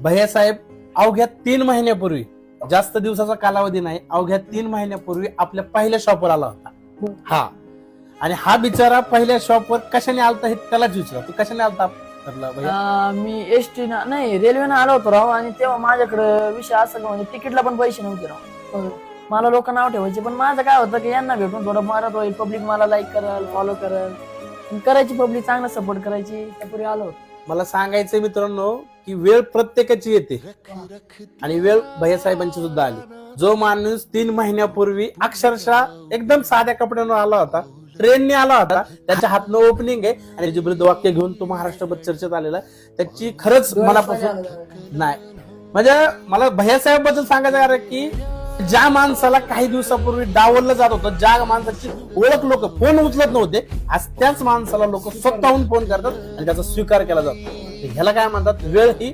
भैयासाहेब अवघ्या 3 महिन्यापूर्वी, जास्त दिवसाचा कालावधी नाही, अवघ्या 3 महिन्यापूर्वी आपल्या पहिल्या शॉपवर आला होता. हा, आणि हा बिचारा पहिल्या शॉपवर कशाने आलता हे त्यालाच विचारा. तू कशाने आलता ठरलं भैया? मी एसटी नाही रेल्वेनं आलो होतो राव. आणि तेव्हा माझ्याकडे विषय असा का म्हणजे तिकीटला पण पैसे नव्हते राव. मला लोक नाव ठेवायचे, पण माझं काय होतं की यांना भेटून थोडं मारत होईल, पब्लिक मला लाईक करेल, फॉलो करेल, करायची पब्लिक चांगला सपोर्ट करायची, त्यापूर्वी आलो होतो. मला सांगायचंय मित्रांनो की वेळ प्रत्येकाची येते आणि वेळ भैयासाहेबांची सुद्धा आली. जो माणूस 3 महिन्यापूर्वी अक्षरशः एकदम साध्या कपड्यांवर आला होता, ट्रेनने आला होता, त्याच्या हातनं ओपनिंग आहे आणि त्याची ब्रीद वाक्य घेऊन तो महाराष्ट्रभर चर्चेत आलेला, त्याची खरंच मनापासून नाही. म्हणजे मला भैयासाहेब बद्दल सांगायचं कारण की ज्या माणसाला काही दिवसापूर्वी डावललं जात होतं, ज्या माणसाची ओळख लोक फोन उचलत नव्हते, आज त्याच माणसाला लोक स्वतःहून फोन करतात आणि त्याचा स्वीकार केला जातो. ह्याला काय म्हणतात, वेळ ही